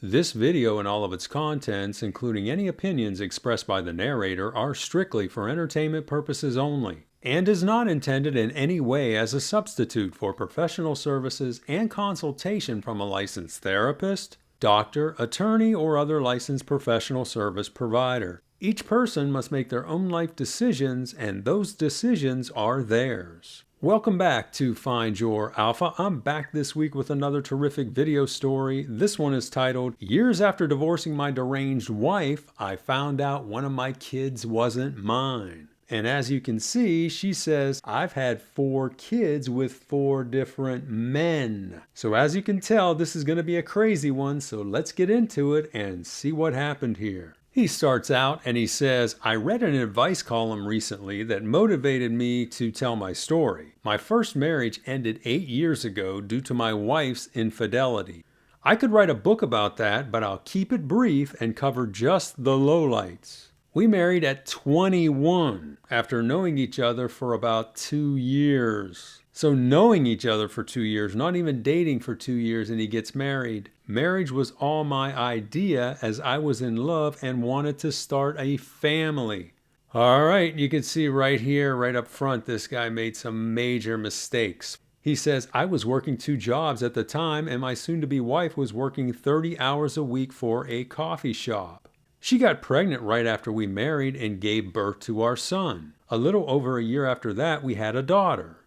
This video and all of its contents, including any opinions expressed by the narrator, are strictly for entertainment purposes only, and is not intended in any way as a substitute for professional services and consultation from a licensed therapist, doctor, attorney, or other licensed professional service provider. Each person must make their own life decisions, and those decisions are theirs. Welcome back to Find Your Alpha. I'm back this week with another terrific video story. This one is titled, Years After Divorcing My Deranged Wife, I Found Out One of My Kids Wasn't Mine. And as you can see, she says, I've had 4 kids with 4 different men. So as you can tell, this is going to be a crazy one, so let's get into it and see what happened here. He starts out and he says, I read an advice column recently that motivated me to tell my story. My first marriage ended 8 years ago due to my wife's infidelity. I could write a book about that, but I'll keep it brief and cover just the lowlights. We married at 21 after knowing each other for about 2 years. So knowing each other for 2 years, not even dating for 2 years, and he gets married. Marriage was all my idea as I was in love and wanted to start a family. All right, you can see right here, right up front, this guy made some major mistakes. He says, I was working 2 jobs at the time and my soon-to-be wife was working 30 hours a week for a coffee shop. She got pregnant right after we married and gave birth to our son. A little over a year after that, we had a daughter.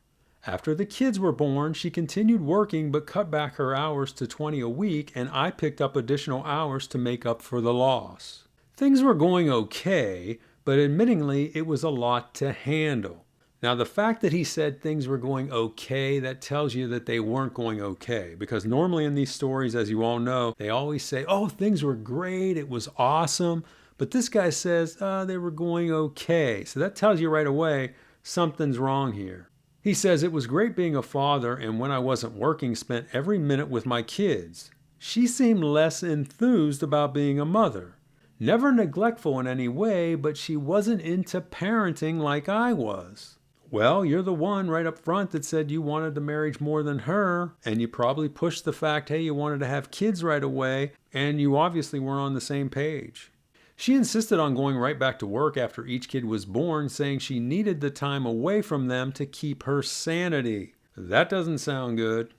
After the kids were born, she continued working but cut back her hours to 20 a week, and I picked up additional hours to make up for the loss. Things were going okay, but admittingly, it was a lot to handle. Now, the fact that he said things were going okay, that tells you that they weren't going okay, because normally in these stories, as you all know, they always say, oh, things were great, it was awesome, but this guy says they were going okay. So that tells you right away something's wrong here. He says, it was great being a father, and when I wasn't working, spent every minute with my kids. She seemed less enthused about being a mother. Never neglectful in any way, but she wasn't into parenting like I was. Well, you're the one right up front that said you wanted the marriage more than her, and you probably pushed the fact, hey, you wanted to have kids right away, and you obviously weren't on the same page. She insisted on going right back to work after each kid was born, saying she needed the time away from them to keep her sanity. That doesn't sound good.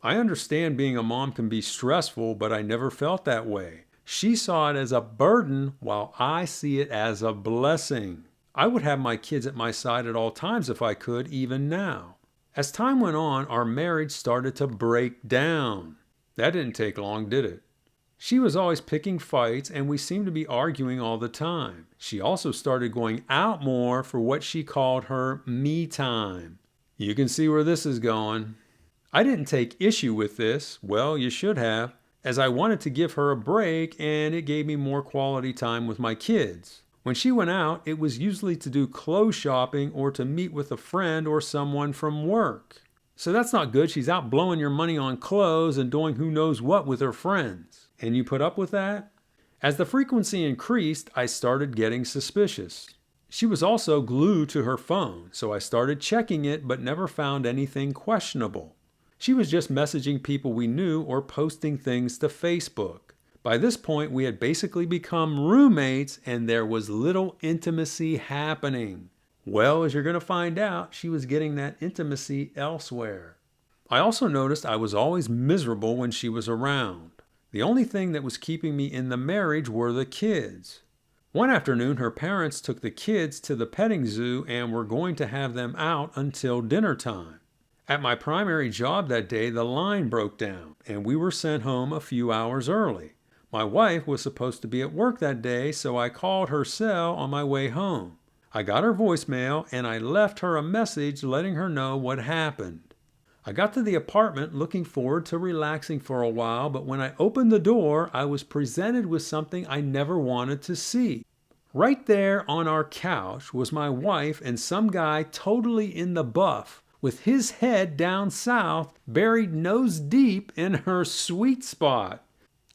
I understand being a mom can be stressful, but I never felt that way. She saw it as a burden while I see it as a blessing. I would have my kids at my side at all times if I could, even now. As time went on, our marriage started to break down. That didn't take long, did it? She was always picking fights, and we seemed to be arguing all the time. She also started going out more for what she called her me time. You can see where this is going. I didn't take issue with this. Well, you should have, as I wanted to give her a break, and it gave me more quality time with my kids. When she went out, it was usually to do clothes shopping or to meet with a friend or someone from work. So that's not good. She's out blowing your money on clothes and doing who knows what with her friends. And you put up with that? As the frequency increased, I started getting suspicious. She was also glued to her phone, so I started checking it but never found anything questionable. She was just messaging people we knew or posting things to Facebook. By this point, we had basically become roommates and there was little intimacy happening. Well, as you're going to find out, she was getting that intimacy elsewhere. I also noticed I was always miserable when she was around. The only thing that was keeping me in the marriage were the kids. One afternoon, her parents took the kids to the petting zoo and were going to have them out until dinner time. At my primary job that day, the line broke down and we were sent home a few hours early. My wife was supposed to be at work that day, so I called her cell on my way home. I got her voicemail and I left her a message letting her know what happened. I got to the apartment looking forward to relaxing for a while, but when I opened the door, I was presented with something I never wanted to see. Right there on our couch was my wife and some guy totally in the buff, with his head down south, buried nose deep in her sweet spot.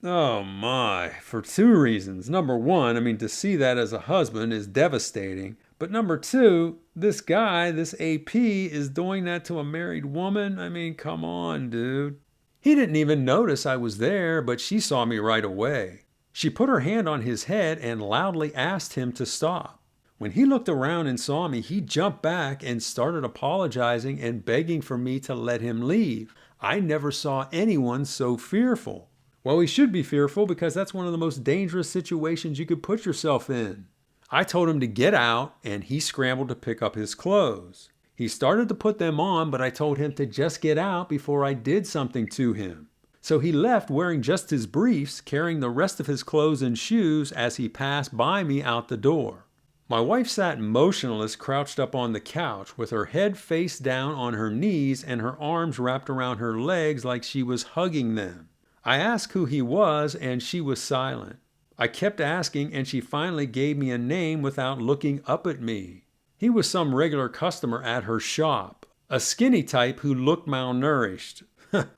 Oh my, for 2 reasons. Number 1, to see that as a husband is devastating. But number 2, this guy, this AP, is doing that to a married woman? Come on, dude. He didn't even notice I was there, but she saw me right away. She put her hand on his head and loudly asked him to stop. When he looked around and saw me, he jumped back and started apologizing and begging for me to let him leave. I never saw anyone so fearful. Well, he should be fearful because that's one of the most dangerous situations you could put yourself in. I told him to get out, and he scrambled to pick up his clothes. He started to put them on, but I told him to just get out before I did something to him. So he left wearing just his briefs, carrying the rest of his clothes and shoes as he passed by me out the door. My wife sat motionless, crouched up on the couch, with her head face down on her knees and her arms wrapped around her legs like she was hugging them. I asked who he was, and she was silent. I kept asking, and she finally gave me a name without looking up at me. He was some regular customer at her shop, a skinny type who looked malnourished.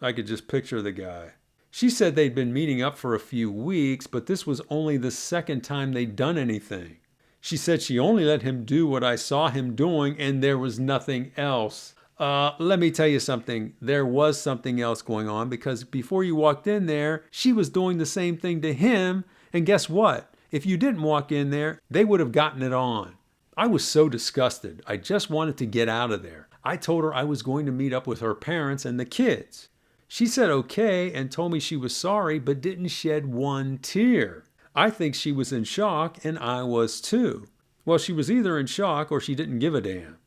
I could just picture the guy. She said they'd been meeting up for a few weeks, but this was only the second time they'd done anything. She said she only let him do what I saw him doing, and there was nothing else. Let me tell you something. There was something else going on, because before you walked in there, she was doing the same thing to him, and guess what? If you didn't walk in there, they would have gotten it on. I was so disgusted. I just wanted to get out of there. I told her I was going to meet up with her parents and the kids. She said okay and told me she was sorry, but didn't shed one tear. I think she was in shock, and I was too. Well, she was either in shock or she didn't give a damn.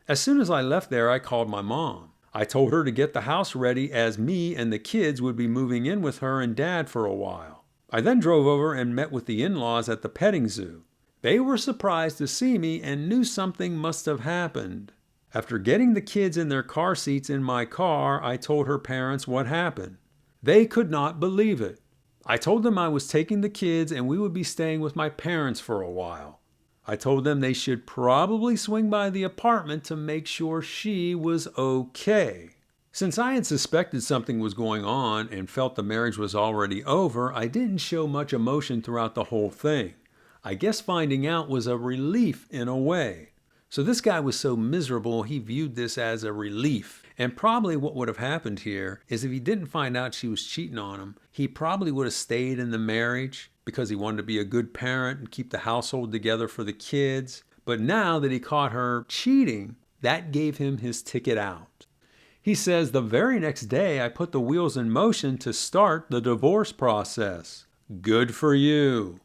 As soon as I left there, I called my mom. I told her to get the house ready, as me and the kids would be moving in with her and Dad for a while. I then drove over and met with the in-laws at the petting zoo. They were surprised to see me and knew something must have happened. After getting the kids in their car seats in my car, I told her parents what happened. They could not believe it. I told them I was taking the kids and we would be staying with my parents for a while. I told them they should probably swing by the apartment to make sure she was okay. Since I had suspected something was going on and felt the marriage was already over, I didn't show much emotion throughout the whole thing. I guess finding out was a relief in a way. So this guy was so miserable, he viewed this as a relief. And probably what would have happened here is if he didn't find out she was cheating on him, he probably would have stayed in the marriage because he wanted to be a good parent and keep the household together for the kids. But now that he caught her cheating, that gave him his ticket out. He says, the very next day I put the wheels in motion to start the divorce process. Good for you.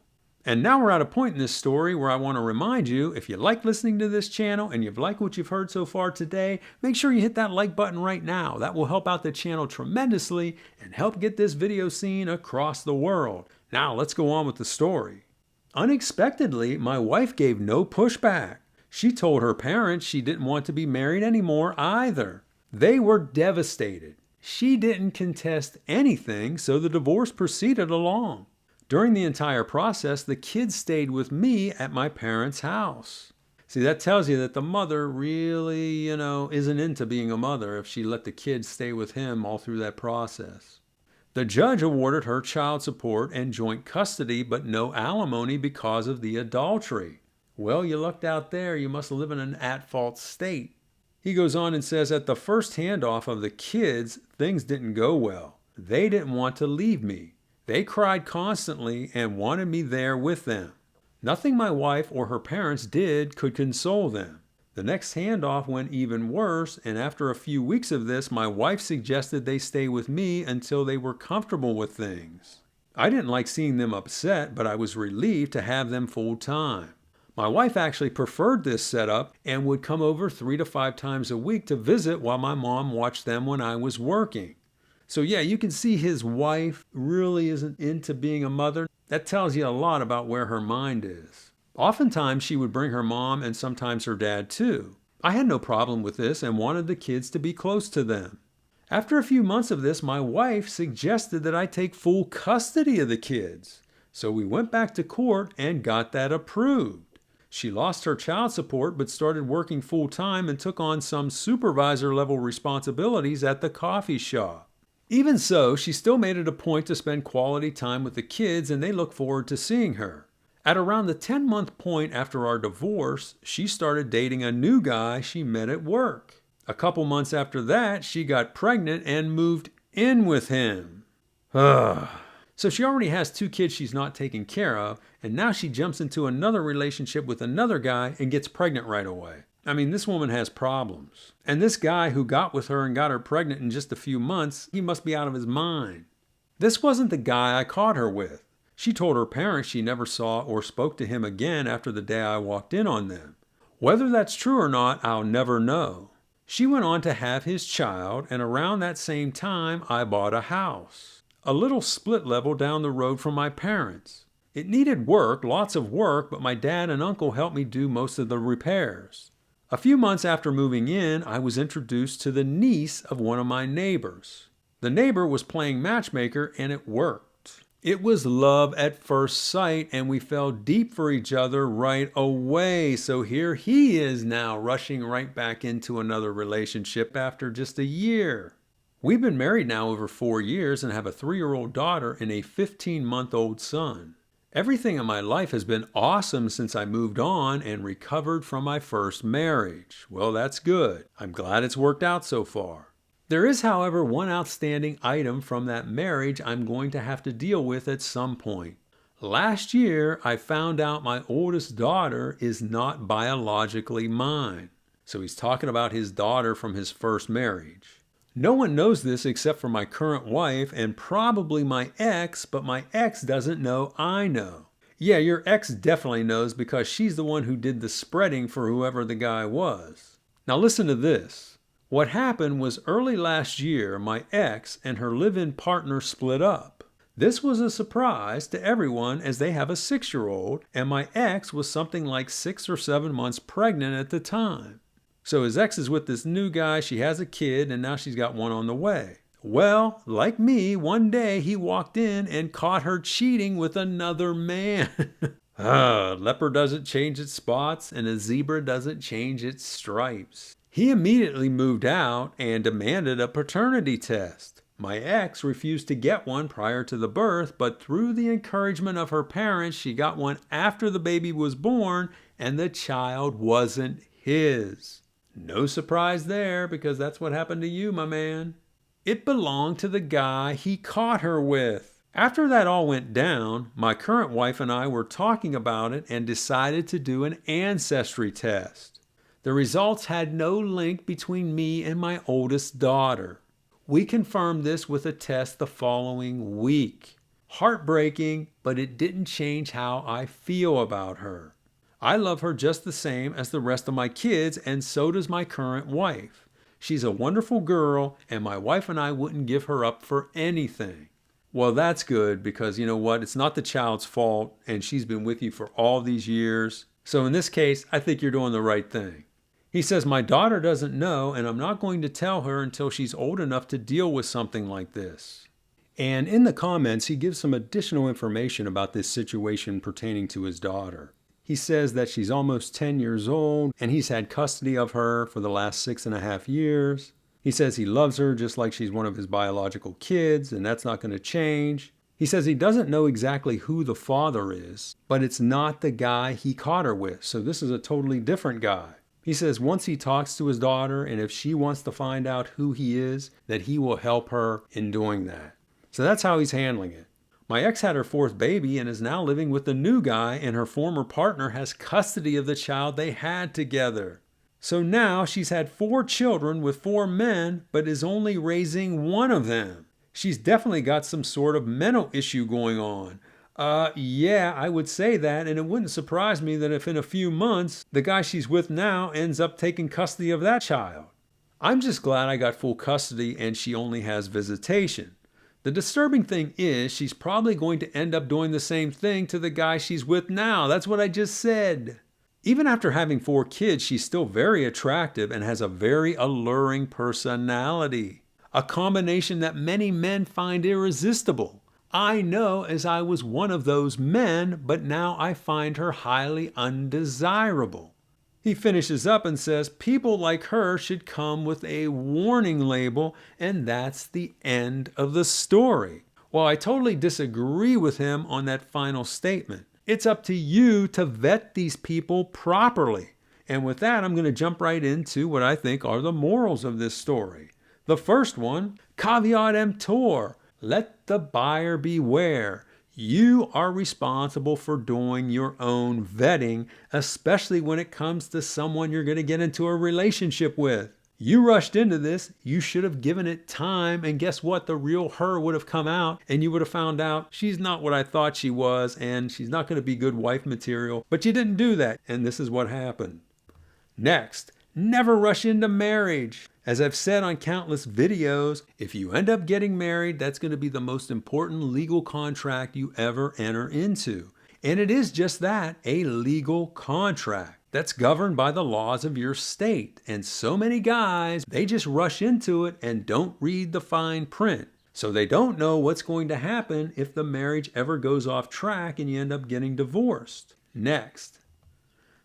And now we're at a point in this story where I want to remind you, if you like listening to this channel and you've liked what you've heard so far today, make sure you hit that like button right now. That will help out the channel tremendously and help get this video seen across the world. Now let's go on with the story. Unexpectedly, my wife gave no pushback. She told her parents she didn't want to be married anymore either. They were devastated. She didn't contest anything, so the divorce proceeded along. During the entire process, the kids stayed with me at my parents' house. See, that tells you that the mother really, isn't into being a mother if she let the kids stay with him all through that process. The judge awarded her child support and joint custody, but no alimony because of the adultery. Well, you lucked out there. You must live in an at-fault state. He goes on and says, at the first handoff of the kids, things didn't go well. They didn't want to leave me. They cried constantly and wanted me there with them. Nothing my wife or her parents did could console them. The next handoff went even worse, and after a few weeks of this, my wife suggested they stay with me until they were comfortable with things. I didn't like seeing them upset, but I was relieved to have them full time. My wife actually preferred this setup and would come over 3 to 5 times a week to visit while my mom watched them when I was working. So yeah, you can see his wife really isn't into being a mother. That tells you a lot about where her mind is. Oftentimes she would bring her mom and sometimes her dad too. I had no problem with this and wanted the kids to be close to them. After a few months of this, my wife suggested that I take full custody of the kids. So we went back to court and got that approved. She lost her child support but started working full time and took on some supervisor level responsibilities at the coffee shop. Even so, she still made it a point to spend quality time with the kids, and they look forward to seeing her. At around the 10-month point after our divorce, she started dating a new guy she met at work. A couple months after that, she got pregnant and moved in with him. Ugh. So she already has 2 kids she's not taking care of, and now she jumps into another relationship with another guy and gets pregnant right away. I mean, this woman has problems. And this guy who got with her and got her pregnant in just a few months, he must be out of his mind. This wasn't the guy I caught her with. She told her parents she never saw or spoke to him again after the day I walked in on them. Whether that's true or not, I'll never know. She went on to have his child, and around that same time, I bought a house. A little split level down the road from my parents. It needed work, lots of work, but my dad and uncle helped me do most of the repairs. A few months after moving in, I was introduced to the niece of one of my neighbors. The neighbor was playing matchmaker, and it worked. It was love at first sight, and we fell deep for each other right away. So here he is now, rushing right back into another relationship after just a year. We've been married now over 4 years and have a 3-year-old daughter and a 15-month-old son. Everything in my life has been awesome since I moved on and recovered from my first marriage. Well, that's good. I'm glad it's worked out so far. There is, however, one outstanding item from that marriage I'm going to have to deal with at some point. Last year, I found out my oldest daughter is not biologically mine. So he's talking about his daughter from his first marriage. No one knows this except for my current wife and probably my ex, but my ex doesn't know I know. Yeah, your ex definitely knows because she's the one who did the spreading for whoever the guy was. Now listen to this. What happened was early last year, my ex and her live-in partner split up. This was a surprise to everyone as they have a 6-year-old, and my ex was something like 6 or 7 months pregnant at the time. So his ex is with this new guy, she has a kid, and now she's got one on the way. Well, like me, one day he walked in and caught her cheating with another man. A leopard doesn't change its spots, and a zebra doesn't change its stripes. He immediately moved out and demanded a paternity test. My ex refused to get one prior to the birth, but through the encouragement of her parents, she got one after the baby was born, and the child wasn't his. No surprise there, because that's what happened to you, my man. It belonged to the guy he caught her with. After that all went down, my current wife and I were talking about it and decided to do an ancestry test. The results had no link between me and my oldest daughter. We confirmed this with a test the following week. Heartbreaking, but it didn't change how I feel about her. I love her just the same as the rest of my kids, and so does my current wife. She's a wonderful girl, and my wife and I wouldn't give her up for anything. Well, that's good, because you know what? It's not the child's fault, and she's been with you for all these years. So in this case, I think you're doing the right thing. He says, my daughter doesn't know, and I'm not going to tell her until she's old enough to deal with something like this. And in the comments, he gives some additional information about this situation pertaining to his daughter. He says that she's almost 10 years old, and he's had custody of her for the last 6.5 years. He says he loves her just like she's one of his biological kids, and that's not going to change. He says he doesn't know exactly who the father is, but it's not the guy he caught her with, so this is a totally different guy. He says once he talks to his daughter, and if she wants to find out who he is, that he will help her in doing that. So that's how he's handling it. My ex had her 4th baby and is now living with the new guy, and her former partner has custody of the child they had together. So now she's had 4 children with 4 men, but is only raising one of them. She's definitely got some sort of mental issue going on. Yeah, I would say that, and it wouldn't surprise me that if in a few months, the guy she's with now ends up taking custody of that child. I'm just glad I got full custody and she only has visitation. The disturbing thing is she's probably going to end up doing the same thing to the guy she's with now. That's what I just said. Even after having 4 kids, she's still very attractive and has a very alluring personality. A combination that many men find irresistible. I know, as I was one of those men, but now I find her highly undesirable. He finishes up and says people like her should come with a warning label, and that's the end of the story. Well, I totally disagree with him on that final statement. It's up to you to vet these people properly. And with that, I'm going to jump right into what I think are the morals of this story. The first one, caveat emptor, let the buyer beware. You are responsible for doing your own vetting, especially when it comes to someone you're going to get into a relationship with. You rushed into this, you should have given it time, and guess what? The real her would have come out, and you would have found out she's not what I thought she was, and she's not going to be good wife material. But you didn't do that, and this is what happened. Next, never rush into marriage. As I've said on countless videos, if you end up getting married, that's going to be the most important legal contract you ever enter into. And it is just that, a legal contract that's governed by the laws of your state. And so many guys, they just rush into it and don't read the fine print. So they don't know what's going to happen if the marriage ever goes off track and you end up getting divorced. Next.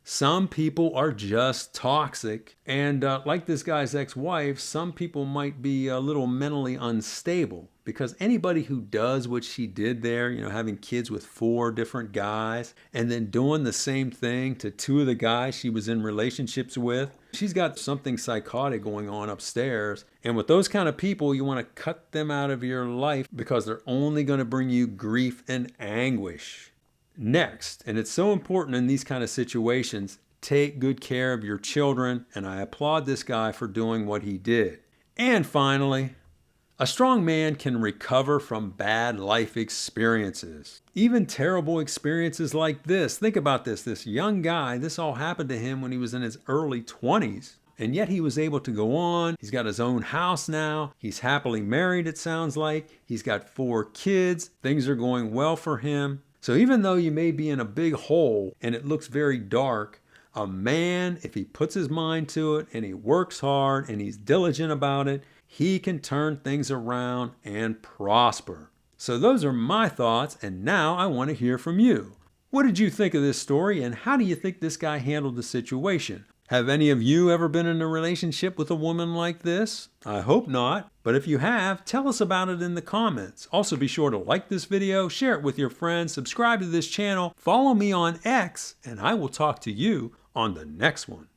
Some people are just toxic, and like this guy's ex-wife, some people might be a little mentally unstable, because anybody who does what she did there, having kids with 4 different guys and then doing the same thing to 2 of the guys she was in relationships with, she's got something psychotic going on upstairs. And with those kind of people, you want to cut them out of your life because they're only going to bring you grief and anguish. Next, and it's so important in these kind of situations, take good care of your children, and I applaud this guy for doing what he did. And finally, a strong man can recover from bad life experiences. Even terrible experiences like this. Think about this. This young guy, this all happened to him when he was in his early 20s. And yet he was able to go on. He's got his own house now. He's happily married, it sounds like. He's got 4 kids. Things are going well for him. So even though you may be in a big hole and it looks very dark, a man, if he puts his mind to it and he works hard and he's diligent about it, he can turn things around and prosper. So those are my thoughts, and now I want to hear from you. What did you think of this story, and how do you think this guy handled the situation? Have any of you ever been in a relationship with a woman like this? I hope not, but if you have, tell us about it in the comments. Also be sure to like this video, share it with your friends, subscribe to this channel, follow me on X, and I will talk to you on the next one.